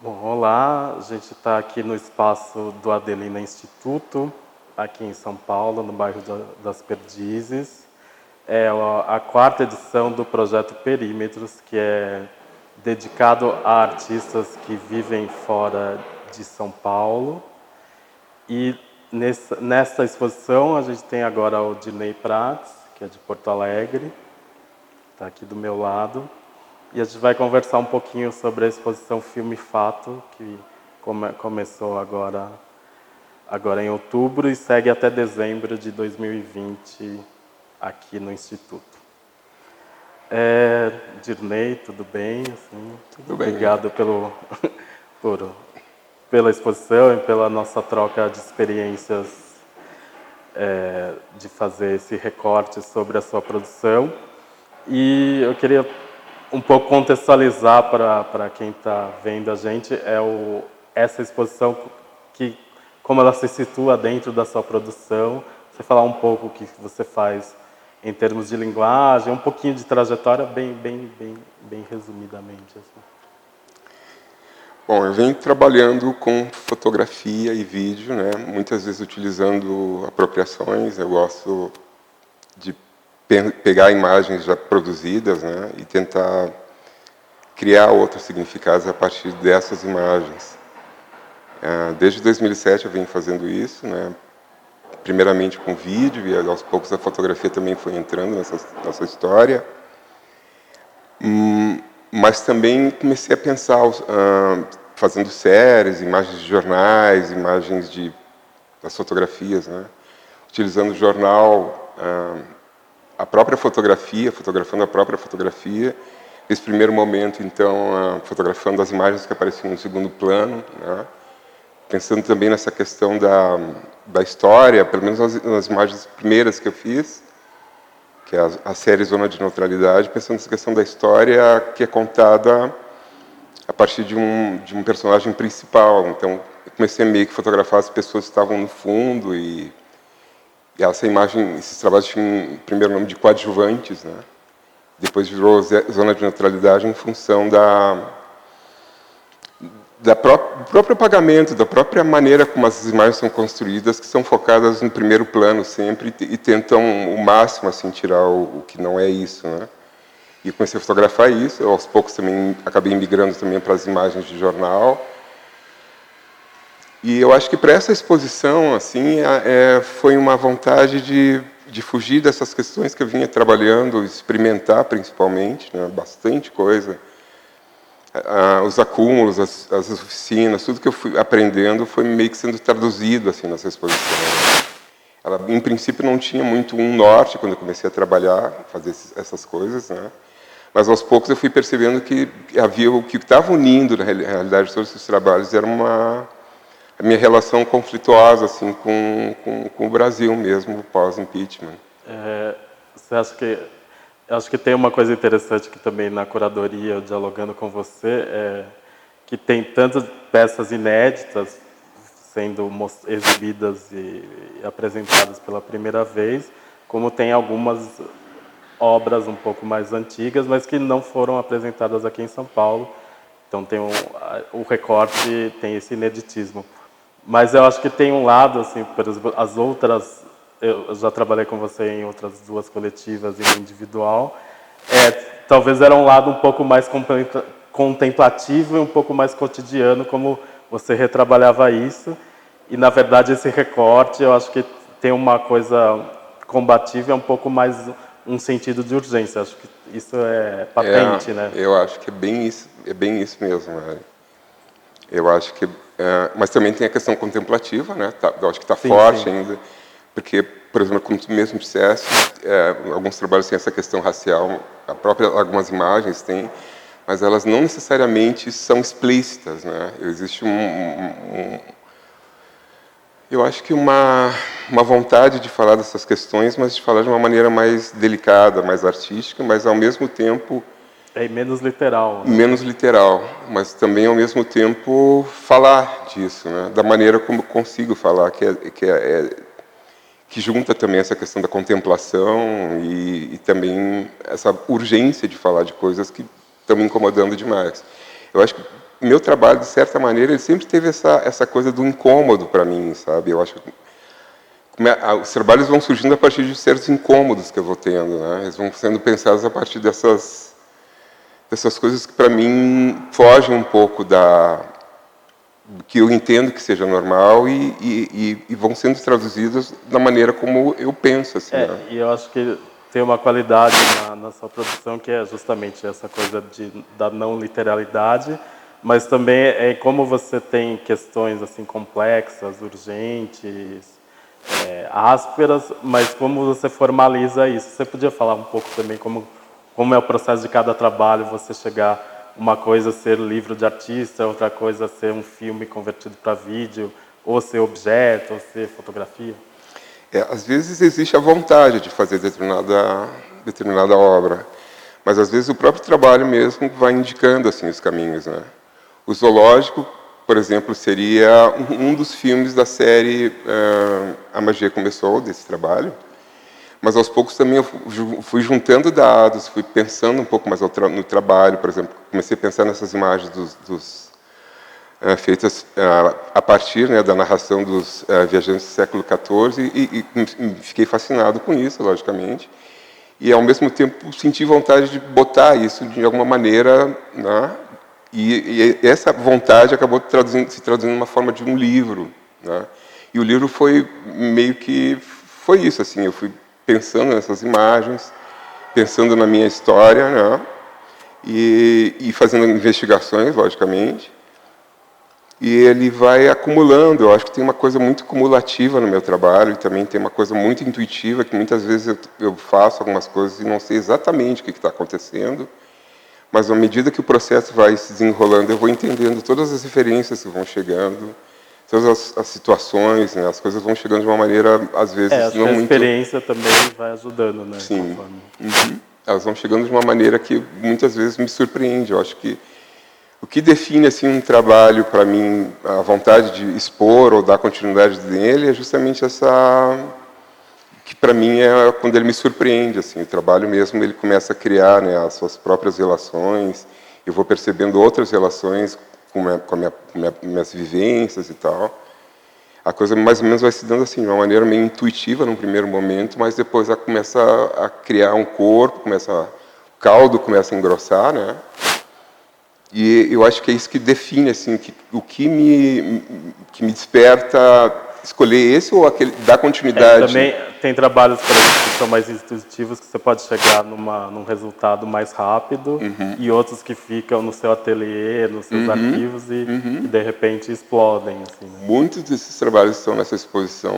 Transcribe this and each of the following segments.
Bom, olá, a gente está aqui no espaço do Adelina Instituto, aqui em São Paulo, no bairro das Perdizes. É a quarta edição do projeto Perímetros, que é dedicado a artistas que vivem fora de São Paulo. E nesta exposição a gente tem agora o Dinei Prats, que é de Porto Alegre, está aqui do meu lado. E a gente vai conversar um pouquinho sobre a exposição Filme Fato, que começou agora em outubro e segue até dezembro de 2020 aqui no Instituto. Dirney, tudo bem? Assim, Tudo bem. Obrigado pela exposição e pela nossa troca de experiências de fazer esse recorte sobre a sua produção. E eu queria um pouco contextualizar para quem está vendo a gente essa exposição, como ela se situa dentro da sua produção. Você falar um pouco o que você faz em termos de linguagem, um pouquinho de trajetória, bem resumidamente. Assim. Bom, eu venho trabalhando com fotografia e vídeo, né? Muitas vezes utilizando apropriações. Eu gosto de pegar imagens já produzidas, né? E tentar criar outros significados a partir dessas imagens. Desde 2007 eu venho fazendo isso, né? Primeiramente com vídeo, e aos poucos a fotografia também foi entrando nessa história. Mas também comecei a pensar, fazendo séries, imagens de jornais, imagens das fotografias, né? Utilizando o jornal, a própria fotografia, fotografando a própria fotografia. Nesse primeiro momento, então, fotografando as imagens que apareciam no segundo plano, né? Pensando também nessa questão da história, pelo menos nas imagens primeiras que eu fiz, que é a série Zona de Neutralidade, pensando nessa questão da história que é contada a partir de um personagem principal. Então, eu comecei a meio que fotografar as pessoas que estavam no fundo e essa imagem, esses trabalhos tinham o primeiro nome de coadjuvantes, né? Depois virou Zona de Neutralidade em função do próprio apagamento, da própria maneira como as imagens são construídas, que são focadas no primeiro plano sempre e tentam o máximo assim tirar o que não é isso, né? E comecei a fotografar isso. Eu, aos poucos também acabei migrando também para as imagens de jornal. E eu acho que para essa exposição assim foi uma vontade de fugir dessas questões que eu vinha trabalhando, experimentar principalmente, né? Bastante coisa. Os acúmulos, as oficinas, tudo que eu fui aprendendo foi meio que sendo traduzido assim nessa exposição. Ela, em princípio, não tinha muito um norte quando eu comecei a trabalhar, fazer essas coisas, né? Mas aos poucos eu fui percebendo que havia o que estava unindo na realidade todos esses trabalhos era a minha relação conflituosa assim com o Brasil mesmo pós-impeachment. Você acha que eu acho que tem uma coisa interessante que também na curadoria, dialogando com você, que tem tantas peças inéditas sendo exibidas e apresentadas pela primeira vez, como tem algumas obras um pouco mais antigas, mas que não foram apresentadas aqui em São Paulo. Então tem o recorte, tem esse ineditismo. Mas eu acho que tem um lado, assim, por exemplo, as outras. Eu já trabalhei com você em outras duas coletivas e no individual. Talvez era um lado um pouco mais contemplativo e um pouco mais cotidiano, como você retrabalhava isso. E, na verdade, esse recorte, eu acho que tem uma coisa combativa, é um pouco mais um sentido de urgência. Acho que isso é patente, né? Eu acho que é bem isso mesmo. Né? Eu acho que, mas também tem a questão contemplativa, né? Eu acho que está forte ainda. Porque, por exemplo, como tu mesmo disseste, alguns trabalhos têm essa questão racial, algumas imagens têm, mas elas não necessariamente são explícitas, né? Existe eu acho que uma vontade de falar dessas questões, mas de falar de uma maneira mais delicada, mais artística, mas ao mesmo tempo menos literal. Né? Menos literal, mas também ao mesmo tempo falar disso, né? Da maneira como consigo falar, que junta também essa questão da contemplação e também essa urgência de falar de coisas que estão me incomodando demais. Eu acho que meu trabalho, de certa maneira, ele sempre teve essa coisa do incômodo para mim, sabe? Eu acho que os trabalhos vão surgindo a partir de certos incômodos que eu vou tendo, né? Eles vão sendo pensados a partir dessas coisas que, para mim, fogem um pouco do que eu entendo que seja normal e vão sendo traduzidas da maneira como eu penso, assim, né? E eu acho que tem uma qualidade na sua produção que é justamente essa coisa da não literalidade, mas também é como você tem questões assim complexas, urgentes, ásperas, mas como você formaliza isso. Você podia falar um pouco também como é o processo de cada trabalho, você chegar uma coisa ser livro de artista, outra coisa ser um filme convertido para vídeo, ou ser objeto, ou ser fotografia? Às vezes existe a vontade de fazer determinada obra, mas às vezes o próprio trabalho mesmo vai indicando assim os caminhos, né? O Zoológico, por exemplo, seria um dos filmes da série A Magia Começou, desse trabalho, mas aos poucos também eu fui juntando dados, fui pensando um pouco mais no trabalho, por exemplo, comecei a pensar nessas imagens feitas a partir, né, da narração dos viajantes do século XIV e fiquei fascinado com isso, logicamente, e ao mesmo tempo senti vontade de botar isso de alguma maneira, né, e essa vontade acabou se traduzindo numa forma de um livro, né, e o livro foi meio que foi isso, assim, eu fui pensando nessas imagens, pensando na minha história, né, e fazendo investigações, logicamente. E ele vai acumulando. Eu acho que tem uma coisa muito cumulativa no meu trabalho e também tem uma coisa muito intuitiva, que muitas vezes eu faço algumas coisas e não sei exatamente o que está acontecendo, mas à medida que o processo vai se desenrolando, eu vou entendendo todas as referências que vão chegando, todas as situações, né? As coisas vão chegando de uma maneira, às vezes, Acho não que a muito... experiência também vai ajudando, né? Sim. Conforme... Uhum. Elas vão chegando de uma maneira que muitas vezes me surpreende. Eu acho que o que define assim um trabalho para mim, a vontade de expor ou dar continuidade nele, é justamente essa que para mim é quando ele me surpreende, assim, o trabalho mesmo, ele começa a criar, né, as suas próprias relações. Eu vou percebendo outras relações com minhas vivências e tal. A coisa mais ou menos vai se dando assim, de uma maneira meio intuitiva num primeiro momento, mas depois ela começa a criar um corpo, o caldo começa a engrossar, né? E eu acho que é isso que define assim, o que me desperta escolher esse ou aquele, dar continuidade. Também tem trabalhos para isso que são mais intuitivos, que você pode chegar num resultado mais rápido, e outros que ficam no seu ateliê, nos seus arquivos e de repente explodem. Assim, né? Muitos desses trabalhos que estão nessa exposição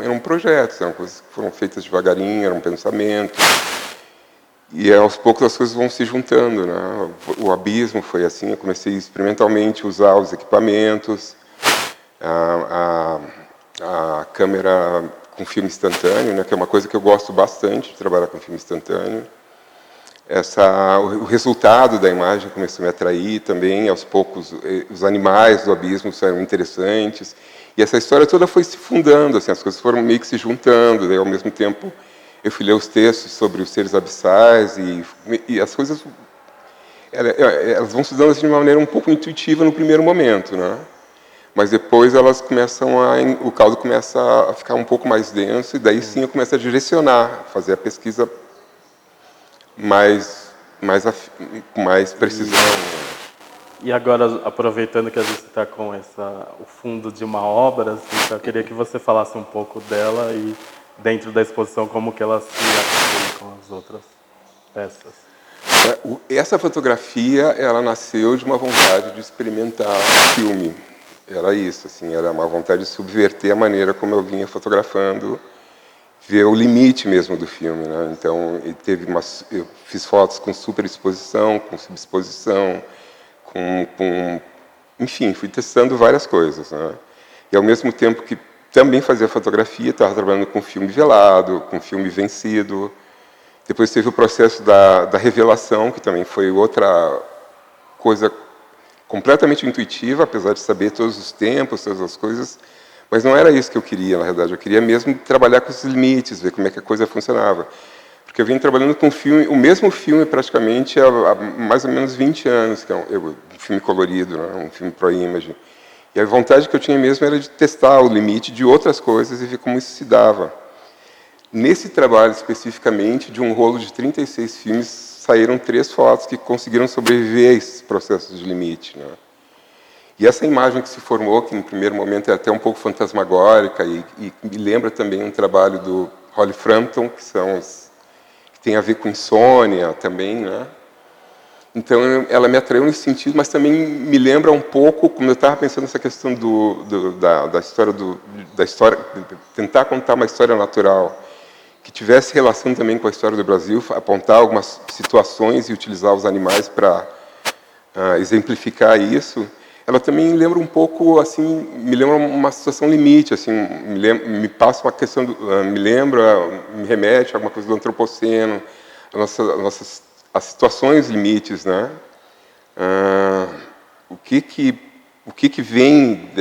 eram projetos, eram coisas que foram feitas devagarinho, eram pensamentos. E aos poucos as coisas vão se juntando, né? O Abismo foi assim, eu comecei experimentalmente a usar os equipamentos, a câmera com filme instantâneo, né? Que é uma coisa que eu gosto bastante de trabalhar com filme instantâneo. O resultado da imagem começou a me atrair também, aos poucos os animais do Abismo eram interessantes. E essa história toda foi se fundando, assim, as coisas foram meio que se juntando, daí, ao mesmo tempo eu fui ler os textos sobre os seres abissais e as coisas elas vão se dando assim, de uma maneira um pouco intuitiva no primeiro momento, né? Mas depois elas o caldo começa a ficar um pouco mais denso e daí sim eu começo a direcionar, fazer a pesquisa com mais precisão. E agora, aproveitando que a gente está com o fundo de uma obra, assim, eu queria que você falasse um pouco dela e dentro da exposição como que ela se articula com as outras peças. Essa fotografia, ela nasceu de uma vontade de experimentar filme. Era isso, assim, era uma vontade de subverter a maneira como eu vinha fotografando, ver o limite mesmo do filme, né? Então, eu fiz fotos com superexposição, com subexposição, enfim, fui testando várias coisas, né? E ao mesmo tempo que também fazia fotografia, estava trabalhando com filme velado, com filme vencido. Depois teve o processo da revelação, que também foi outra coisa completamente intuitiva, apesar de saber todos os tempos, todas as coisas, mas não era isso que eu queria, na verdade. Eu queria mesmo trabalhar com os limites, ver como é que a coisa funcionava. Porque eu vim trabalhando com o mesmo filme praticamente há mais ou menos 20 anos, que filme colorido, né? Um filme pro-image. E a vontade que eu tinha mesmo era de testar o limite de outras coisas e ver como isso se dava. Nesse trabalho, especificamente, de um rolo de 36 filmes, saíram 3 fotos que conseguiram sobreviver a esses processos de limite, né? E essa imagem que se formou, que no primeiro momento é até um pouco fantasmagórica e me lembra também um trabalho do Holly Frampton, que tem a ver com insônia também, né? Então, ela me atraiu nesse sentido, mas também me lembra um pouco, como eu estava pensando nessa questão da história, tentar contar uma história natural, que tivesse relação também com a história do Brasil, apontar algumas situações e utilizar os animais para exemplificar isso. Ela também lembra um pouco, assim, me lembra uma situação limite, assim, me passa uma questão, me remete a alguma coisa do antropoceno, as situações limites, né? O que vem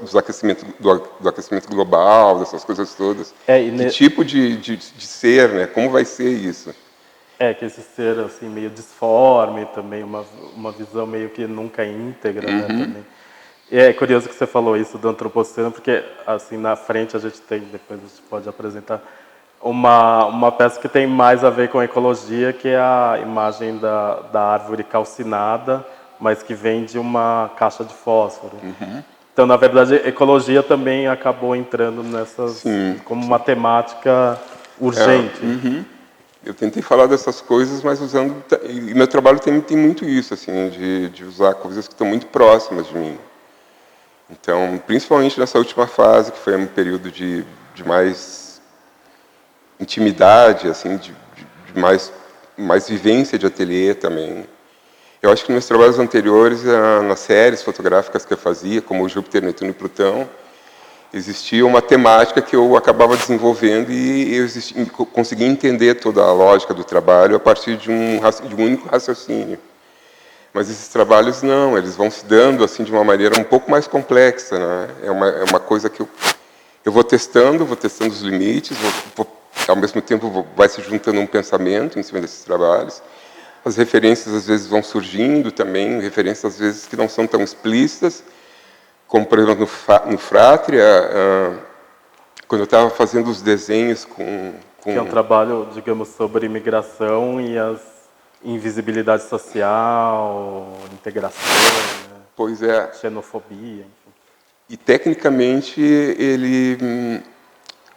do aquecimento global, dessas coisas todas? Que tipo de ser, né? Como vai ser isso? Que esse ser assim meio disforme também, uma visão meio que nunca íntegra, né, também. E é curioso que você falou isso do antropoceno, porque assim na frente a gente tem, depois a gente pode apresentar uma peça que tem mais a ver com ecologia, que é a imagem da árvore calcinada, mas que vem de uma caixa de fósforo. Então, na verdade, ecologia também acabou entrando nessas como uma temática urgente. Eu tentei falar dessas coisas, mas usando... E meu trabalho tem muito isso, assim, de usar coisas que estão muito próximas de mim. Então, principalmente nessa última fase, que foi um período de mais intimidade, assim, de mais vivência de ateliê também. Eu acho que nos meus trabalhos anteriores, nas séries fotográficas que eu fazia, como Júpiter, Netuno e Plutão, existia uma temática que eu acabava desenvolvendo e eu conseguia entender toda a lógica do trabalho a partir de um único raciocínio. Mas esses trabalhos não, eles vão se dando assim de uma maneira um pouco mais complexa, né? É uma coisa que eu vou testando os limites, ao mesmo tempo vai se juntando um pensamento em cima desses trabalhos. As referências às vezes vão surgindo também, referências às vezes que não são tão explícitas, como, por exemplo, no Frátria, quando eu estava fazendo os desenhos com... Que é um trabalho, digamos, sobre imigração e a invisibilidade social, integração, né? Pois é. Xenofobia, enfim. E, tecnicamente,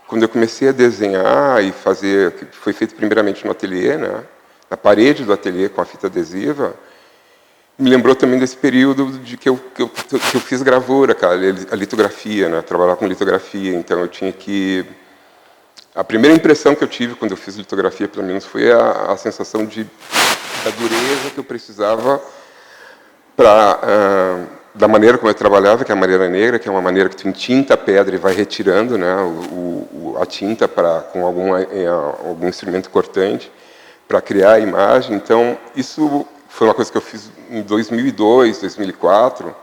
quando eu comecei a desenhar e fazer, que foi feito primeiramente no ateliê, né, na parede do ateliê com a fita adesiva, me lembrou também desse período de que eu fiz gravura, cara, a litografia, né, trabalhar com litografia. Então eu tinha que... A primeira impressão que eu tive quando eu fiz litografia, pelo menos, foi a sensação da dureza que eu precisava da maneira como eu trabalhava, que é a maneira negra, que é uma maneira que tu entinta a pedra e vai retirando, né, a tinta com algum instrumento cortante para criar a imagem. Então isso foi uma coisa que eu fiz em 2002, 2004.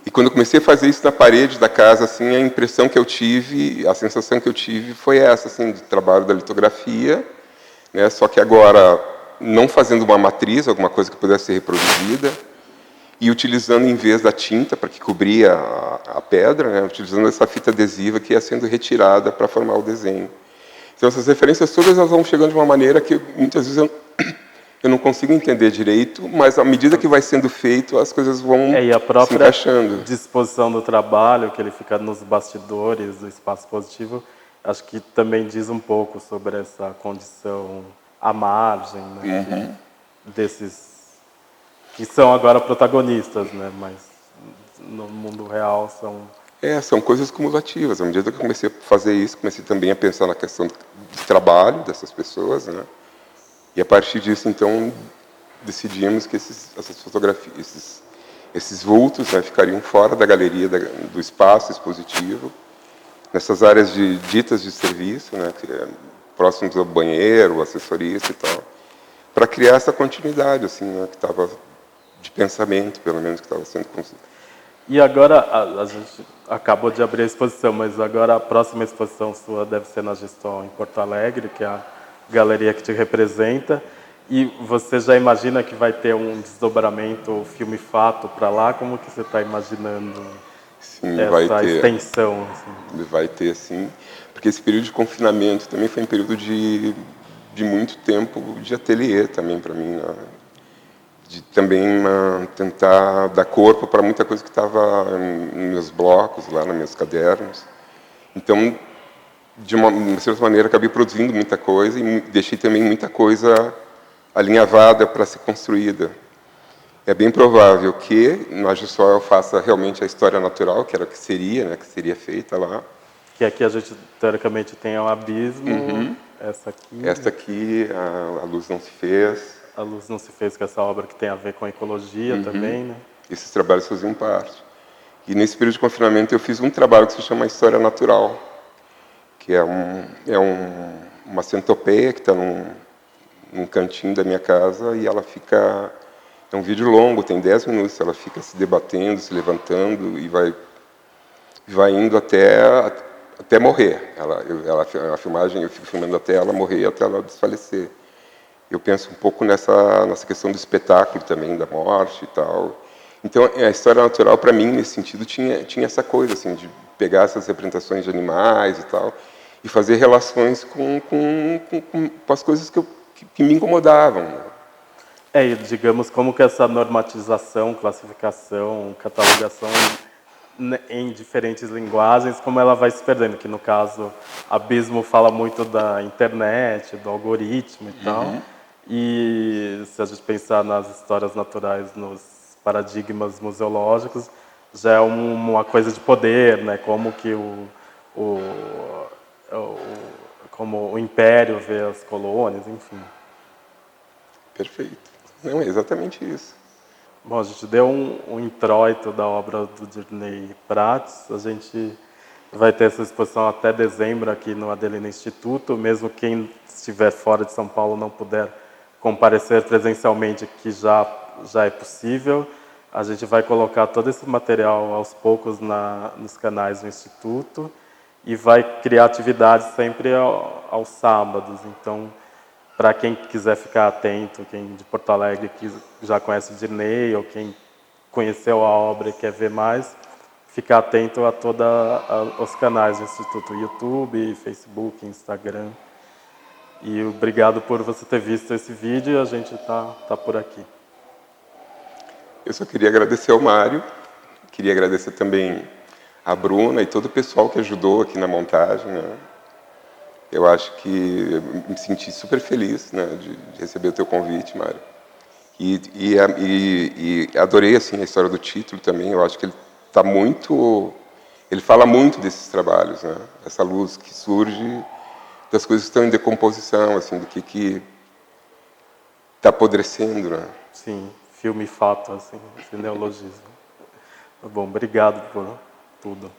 E quando eu comecei a fazer isso na parede da casa, assim, a impressão que eu tive, a sensação que eu tive foi essa, assim, de trabalho da litografia, né? Só que agora não fazendo uma matriz, alguma coisa que pudesse ser reproduzida, e utilizando, em vez da tinta para que cobria a pedra, né? Utilizando essa fita adesiva que ia sendo retirada para formar o desenho. Então essas referências todas elas vão chegando de uma maneira que muitas vezes eu não consigo entender direito, mas à medida que vai sendo feito, as coisas vão e a própria se encaixando. disposição do trabalho, que ele fica nos bastidores do espaço positivo, acho que também diz um pouco sobre essa condição à margem, né, desses que são agora protagonistas, né, mas no mundo real são... São coisas cumulativas. À medida que eu comecei a fazer isso, comecei também a pensar na questão do trabalho dessas pessoas, né? E a partir disso, então, decidimos que essas fotografias, esses vultos, né, ficariam fora da galeria, do espaço expositivo, nessas áreas ditas de serviço, né, próximos ao banheiro, assessorista e tal, para criar essa continuidade, assim, né, que estava de pensamento, pelo menos, que estava sendo construído. E agora, a gente acabou de abrir a exposição, mas agora a próxima exposição sua deve ser na Geston, em Porto Alegre, que é a galeria que te representa. E você já imagina que vai ter um desdobramento filme-fato para lá? Como que você está imaginando Sim, essa extensão? Assim? vai ter sim, porque esse período de confinamento também foi um período de muito tempo de ateliê também para mim, né? De também tentar dar corpo para muita coisa que estava nos meus blocos, lá nos meus cadernos. Então, de uma certa maneira, acabei produzindo muita coisa e deixei também muita coisa alinhavada para ser construída. É bem provável que no Agisol eu faça realmente a história natural, que era o que seria, né, que seria feita lá. Que aqui a gente, teoricamente, tem o abismo, essa aqui. Esta aqui, a luz não se fez. A luz não se fez com essa obra que tem a ver com a ecologia também, né? Esses trabalhos faziam parte. E nesse período de confinamento eu fiz um trabalho que se chama História Natural, que é uma centopeia que está num cantinho da minha casa e ela fica... É um vídeo longo, tem 10 minutos, ela fica se debatendo, se levantando e vai indo até morrer. A filmagem, eu fico filmando até ela morrer, até ela desfalecer. Eu penso um pouco nessa questão do espetáculo também, da morte e tal. Então, a história natural, para mim, nesse sentido, tinha essa coisa, assim, de pegar essas representações de animais e tal, e fazer relações com as coisas que me incomodavam, né? E digamos, como que essa normatização, classificação, catalogação em diferentes linguagens, como ela vai se perdendo, que no caso, Abismo fala muito da internet, do algoritmo e tal, e se a gente pensar nas histórias naturais, nos paradigmas museológicos, já é uma coisa de poder, né? Como que como o império vê as colônias, enfim. Perfeito. Não, é exatamente isso. Bom, a gente deu um introito da obra do Dirney Prats. A gente vai ter essa exposição até dezembro aqui no Adelina Instituto. Mesmo quem estiver fora de São Paulo não puder comparecer presencialmente, que já é possível, a gente vai colocar todo esse material aos poucos nos canais do Instituto e vai criar atividades sempre aos sábados. Então, para quem quiser ficar atento, quem de Porto Alegre que já conhece o Dirney, ou quem conheceu a obra e quer ver mais, ficar atento a todos os canais do Instituto, YouTube, Facebook, Instagram. E obrigado por você ter visto esse vídeo e a gente tá por aqui. Eu só queria agradecer ao Mário, queria agradecer também a Bruna e todo o pessoal que ajudou aqui na montagem, né? Eu acho que eu me senti super feliz, né, de receber o teu convite, Mário. E adorei assim a história do título também. Eu acho que ele fala muito desses trabalhos, né? Essa luz que surge das coisas que estão em decomposição, assim, do que está apodrecendo, né? Sim, filme fato, assim, esse neologismo. Tá bom, obrigado por tudo.